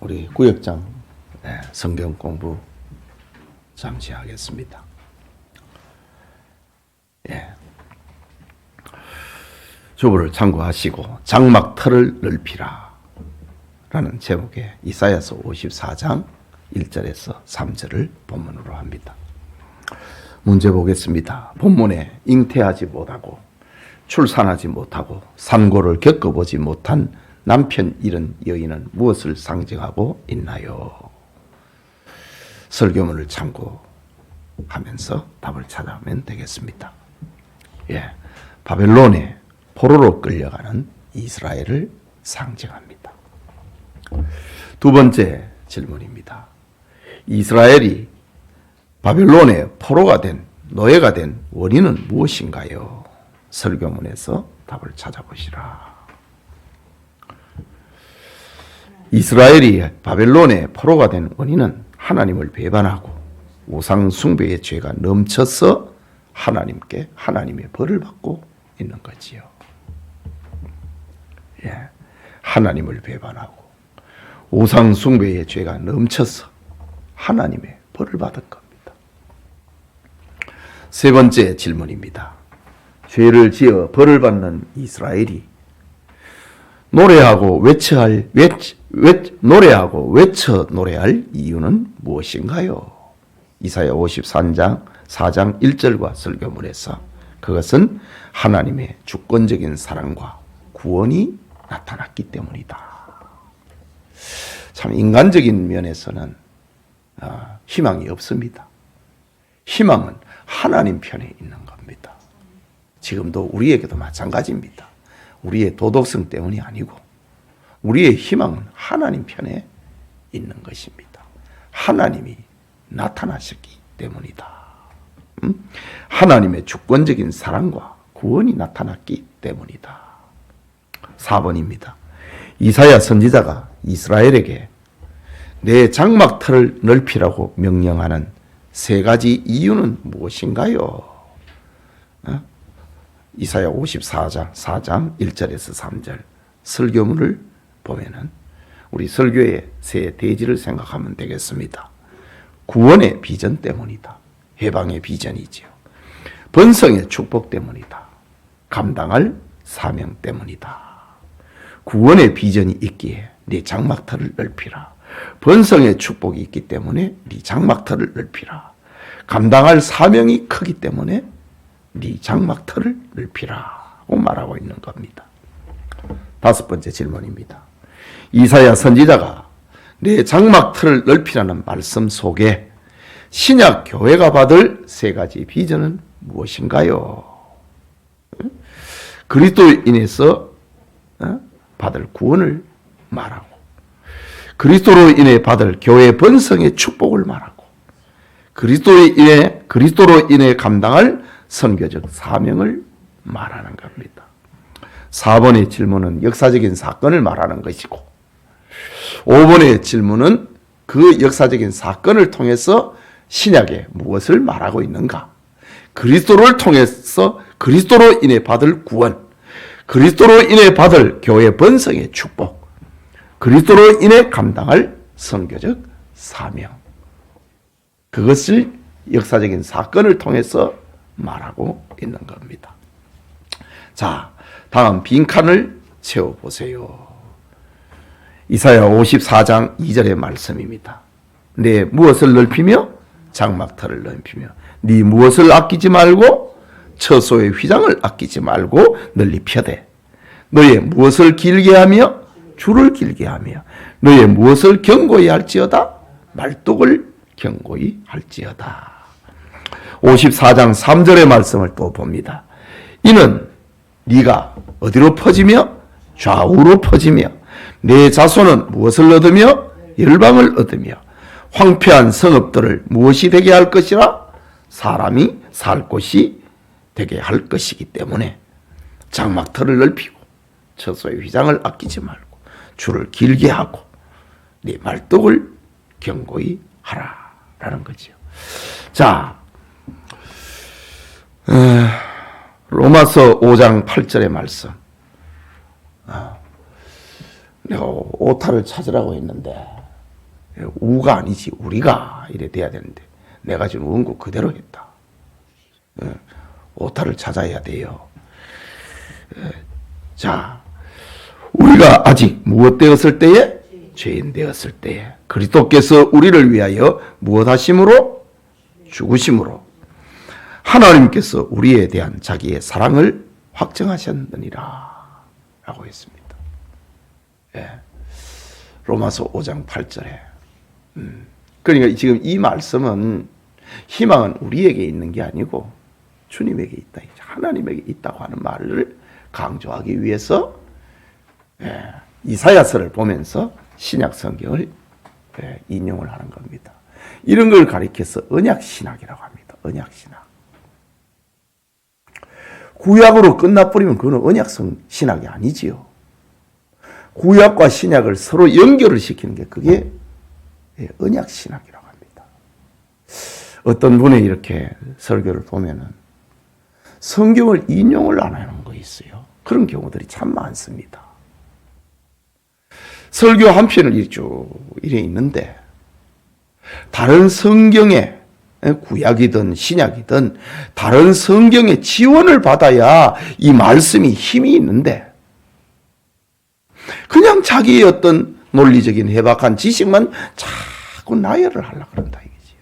우리 구역장 성경 공부 잠시 하겠습니다. 주보를 참고하시고 장막터를 넓히라 라는 제목의 이사야서 54장 1절에서 3절을 본문으로 합니다. 문제 보겠습니다. 본문에 잉태하지 못하고 출산하지 못하고 산고를 겪어보지 못한 남편 잃은 여인은 무엇을 상징하고 있나요? 설교문을 참고하면서 답을 찾아오면 되겠습니다. 바벨론의 포로로 끌려가는 이스라엘을 상징합니다. 두 번째 질문입니다. 이스라엘이 바벨론의 포로가 된, 노예가 된 원인은 무엇인가요? 설교문에서 답을 찾아보시라. 이스라엘이 바벨론의 포로가 된 원인은 하나님을 배반하고 우상 숭배의 죄가 넘쳐서 하나님의 벌을 받고 있는 거지요. 하나님을 배반하고 우상 숭배의 죄가 넘쳐서 하나님의 벌을 받은 겁니다. 세 번째 질문입니다. 죄를 지어 벌을 받는 이스라엘이 노래하고 외쳐 노래할 이유는 무엇인가요? 이사야 53장 4장 1절과 설교문에서 그것은 하나님의 주권적인 사랑과 구원이 나타났기 때문이다. 참 인간적인 면에서는 희망이 없습니다. 희망은 하나님 편에 있는 겁니다. 지금도 우리에게도 마찬가지입니다. 우리의 도덕성 때문이 아니고 우리의 희망은 하나님 편에 있는 것입니다. 하나님이 나타나셨기 때문이다. 하나님의 주권적인 사랑과 구원이 나타났기 때문이다. 4번입니다. 이사야 선지자가 이스라엘에게 내 장막터를 넓히라고 명령하는 세 가지 이유는 무엇인가요? 이사야 54장 4장 1절에서 3절 설교문을 보면은 우리 설교의 세 대지를 생각하면 되겠습니다. 구원의 비전 때문이다. 해방의 비전이지요. 번성의 축복 때문이다. 감당할 사명 때문이다. 구원의 비전이 있기에 네 장막터를 넓히라. 번성의 축복이 있기 때문에 네 장막터를 넓히라. 감당할 사명이 크기 때문에 네 장막터를 넓히라고 말하고 있는 겁니다. 5번째 질문입니다. 이사야 선지자가 내 장막터를 넓히라는 말씀 속에 신약 교회가 받을 세 가지 비전은 무엇인가요? 그리스도로 인해서 받을 구원을 말하고 그리스도로 인해 받을 교회 번성의 축복을 말하고 그리스도로 인해 감당할 선교적 사명을 말하는 겁니다. 4번의 질문은 역사적인 사건을 말하는 것이고 5번의 질문은 그 역사적인 사건을 통해서 신약에 무엇을 말하고 있는가? 그리스도를 통해서 그리스도로 인해 받을 구원, 그리스도로 인해 받을 교회 번성의 축복, 그리스도로 인해 감당할 선교적 사명. 그것을 역사적인 사건을 통해서 말하고 있는 겁니다. 자, 다음 빈칸을 채워보세요. 이사야 54장 2절의 말씀입니다. 네 무엇을 넓히며? 장막터를 넓히며 네 무엇을 아끼지 말고 처소의 휘장을 아끼지 말고 널리 펴되 너의 무엇을 길게 하며? 줄을 길게 하며 너의 무엇을 견고히 할지어다? 말뚝을 견고히 할지어다. 54장 3절의 말씀을 또 봅니다. 이는 네가 어디로 퍼지며? 좌우로 퍼지며 내 자손은 무엇을 얻으며? 열방을 얻으며 황폐한 성읍들을 무엇이 되게 할 것이라? 사람이 살 곳이 되게 할 것이기 때문에 장막터를 넓히고 처소의 휘장을 아끼지 말고 줄을 길게 하고 네 말뚝을 견고히 하라라는 거죠. 자, 로마서 5장 8절의 말씀. 내가 오타를 찾으라고 했는데 우가 아니지 우리가 이래 돼야 되는데 내가 지금 원고 그대로 했다. 오타를 찾아야 돼요. 자, 우리가 아직 무엇 되었을 때에? 죄인 되었을 때에 그리스도께서 우리를 위하여 무엇 하심으로? 죽으심으로 하나님께서 우리에 대한 자기의 사랑을 확정하셨느니라 라고 했습니다. 로마서 5장 8절에 그러니까 지금 이 말씀은 희망은 우리에게 있는 게 아니고 주님에게 있다, 하나님에게 있다고 하는 말을 강조하기 위해서 이사야서를 보면서 신약 성경을 인용을 하는 겁니다. 이런 걸 가리켜서 언약신학이라고 합니다. 언약신학. 구약으로 끝나버리면 그건 언약성 신학이 아니지요. 구약과 신약을 서로 연결을 시키는 게 그게 언약신학이라고 합니다. 어떤 분이 이렇게 설교를 보면은 성경을 인용을 안 하는 거 있어요. 그런 경우들이 참 많습니다. 설교 한 편을 쭉 이래 있는데 다른 성경에 구약이든 신약이든 다른 성경의 지원을 받아야 이 말씀이 힘이 있는데 그냥 자기의 어떤 논리적인 해박한 지식만 자꾸 나열을 하려고 그런다 이거지요.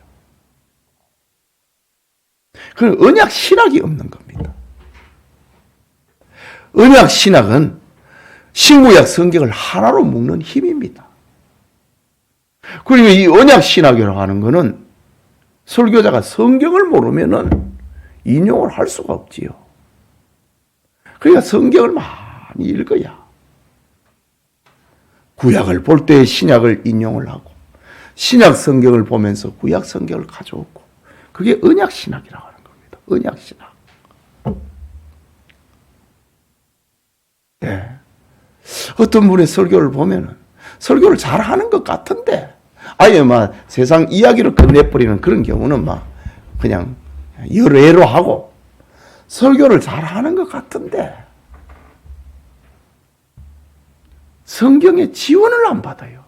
그건 언약 신학이 없는 겁니다. 언약 신학은 신구약 성경을 하나로 묶는 힘입니다. 그리고 이 언약 신학이라고 하는 것은 설교자가 성경을 모르면은 인용을 할 수가 없지요. 그러니까 성경을 많이 읽어야 구약을 볼 때 신약을 인용을 하고 신약 성경을 보면서 구약 성경을 가져오고 그게 언약 신학이라고 하는 겁니다. 언약 신학. 예. 어떤 분의 설교를 보면은 설교를 잘하는 것 같은데 아예 막 세상 이야기를 끝내버리는 그런 경우는 막 그냥 여러 애로 하고 설교를 잘하는 것 같은데 성경의 지원을 안 받아요.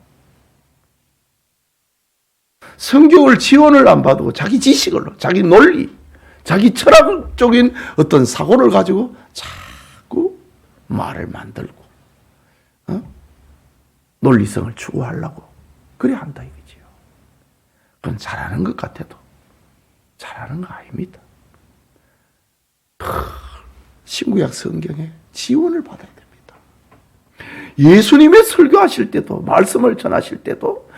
성경을 지원을 안 받고 자기 지식으로, 자기 논리, 자기 철학적인 어떤 사고를 가지고 자꾸 말을 만들고 논리성을 추구하려고 그래 한다 이거지요. 그건 잘하는 것 같아도 잘하는 거 아닙니다. 신구약 성경에 지원을 받아야 됩니다. 예수님의 설교하실 때도 말씀을 전하실 때도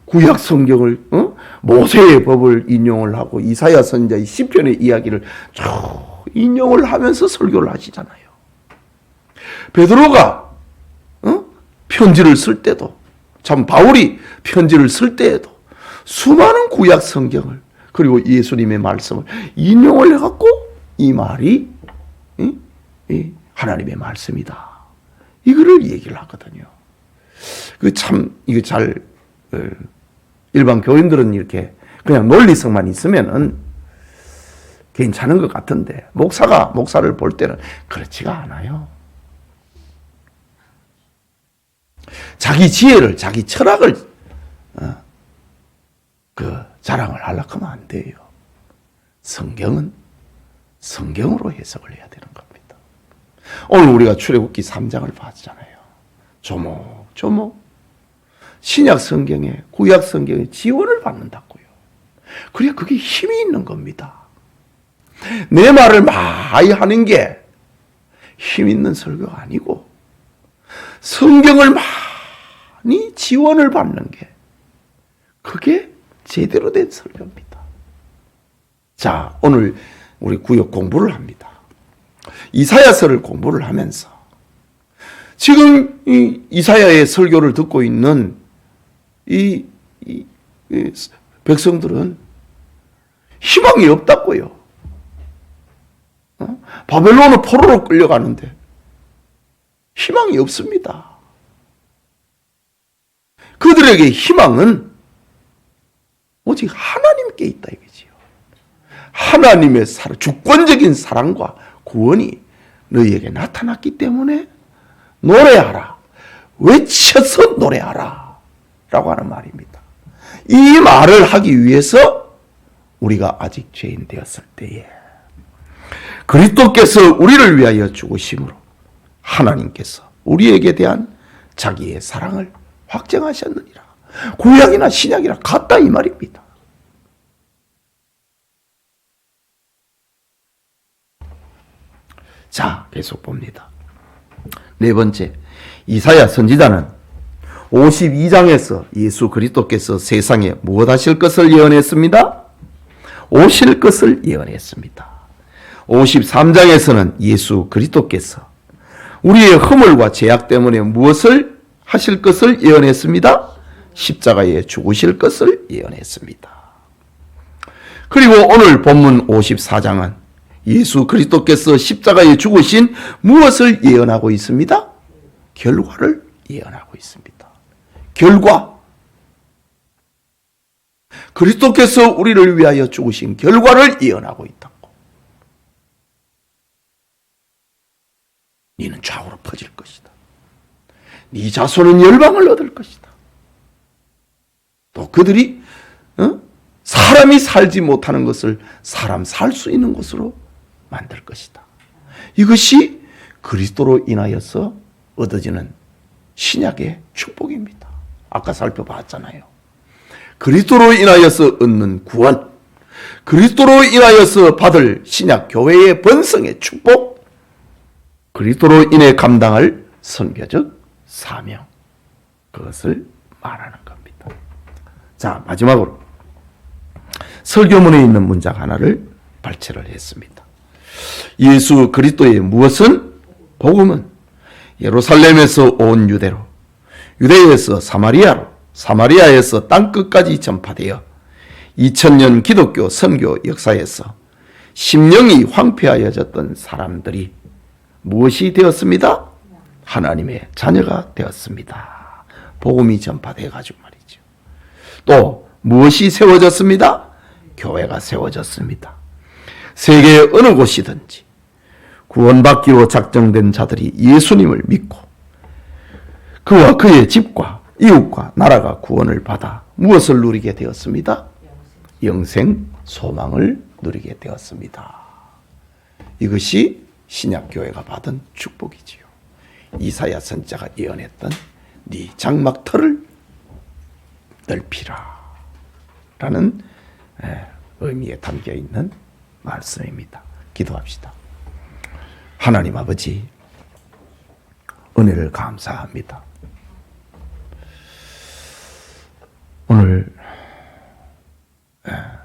구약 성경을 모세의 법을 인용을 하고 이사야 선지자의 시편의 이야기를 쭉 인용을 하면서 설교를 하시잖아요. 베드로가 편지를 쓸 때도 참 바울이 편지를 쓸 때에도 수많은 구약 성경을 그리고 예수님의 말씀을 인용을 해갖고 이 말이 하나님의 말씀이다. 이거를 얘기를 하거든요. 그 참 이거 잘 일반 교인들은 이렇게 그냥 논리성만 있으면은 괜찮은 것 같은데 목사가 목사를 볼 때는 그렇지가 않아요. 자기 지혜를, 자기 철학을 자랑을 하려고 하면 안 돼요. 성경은 성경으로 해석을 해야 되는 겁니다. 오늘 우리가 출애굽기 3장을 봤잖아요. 조목조목 신약 성경에 구약 성경에 지원을 받는다고요. 그래 그게 힘이 있는 겁니다. 내 말을 많이 하는 게 힘 있는 설교가 아니고 성경을 많이 지원을 받는 게 그게 제대로 된 설교입니다. 자, 오늘 우리 구역 공부를 합니다. 이사야서를 공부를 하면서 지금 이 이사야의 설교를 듣고 있는 이 백성들은 희망이 없다고요. 바벨론의 포로로 끌려가는데 희망이 없습니다. 그들에게 희망은 오직 하나님께 있다 이거지요. 하나님의 주권적인 사랑과 구원이 너희에게 나타났기 때문에 노래하라. 외쳐서 노래하라. 라고 하는 말입니다. 이 말을 하기 위해서 우리가 아직 죄인 되었을 때에 그리스도께서 우리를 위하여 죽으심으로 하나님께서 우리에게 대한 자기의 사랑을 확증하셨느니라. 구약이나 신약이나 같다 이 말입니다. 자, 계속 봅니다. 네 번째, 이사야 선지자는 52장에서 예수 그리스도께서 세상에 무엇 하실 것을 예언했습니다? 오실 것을 예언했습니다. 53장에서는 예수 그리스도께서 우리의 허물과 죄악 때문에 무엇을 하실 것을 예언했습니다? 십자가에 죽으실 것을 예언했습니다. 그리고 오늘 본문 54장은 예수 그리스도께서 십자가에 죽으신 무엇을 예언하고 있습니다? 결과를 예언하고 있습니다. 결과. 그리스도께서 우리를 위하여 죽으신 결과를 예언하고 있다고. 너는 좌우로 퍼질 것이다. 네 자손은 열방을 얻을 것이다. 또 그들이 사람이 살지 못하는 것을 사람 살 수 있는 것으로 만들 것이다. 이것이 그리스도로 인하여서 얻어지는 신약의 축복입니다. 아까 살펴봤잖아요. 그리스도로 인하여서 얻는 구원, 그리스도로 인하여서 받을 신약 교회의 번성의 축복, 그리스도로 인해 감당할 선교적 사명, 그것을 말하는 겁니다. 자, 마지막으로 설교문에 있는 문장 하나를 발췌를 했습니다. 예수 그리스도의 무엇은? 복음은 예루살렘에서 온 유대로, 유대에서 사마리아로, 사마리아에서 땅끝까지 전파되어 2000년 기독교 선교 역사에서 심령이 황폐하여졌던 사람들이 무엇이 되었습니다? 하나님의 자녀가 되었습니다. 복음이 전파되어 가지고 말이죠. 또 무엇이 세워졌습니다? 교회가 세워졌습니다. 세계 어느 곳이든지 구원받기로 작정된 자들이 예수님을 믿고 그와 그의 집과 이웃과 나라가 구원을 받아 무엇을 누리게 되었습니다? 영생 소망을 누리게 되었습니다. 이것이 신약교회가 받은 축복이지요. 이사야 선지자가 예언했던 네 장막터를 넓히라 라는 의미에 담겨있는 말씀입니다. 기도합시다. 하나님 아버지, 은혜를 감사합니다. 오늘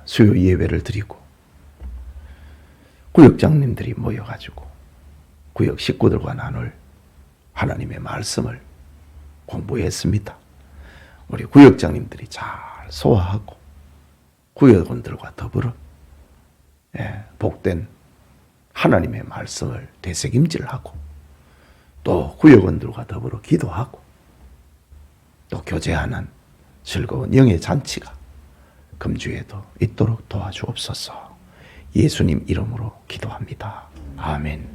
수요 예배를 드리고 구역장님들이 모여가지고 구역 식구들과 나눌 하나님의 말씀을 공부했습니다. 우리 구역장님들이 잘 소화하고 구역원들과 더불어 복된 하나님의 말씀을 되새김질하고 또 구역원들과 더불어 기도하고 또 교제하는 즐거운 영의 잔치가 금주에도 있도록 도와주옵소서. 예수님 이름으로 기도합니다. 아멘.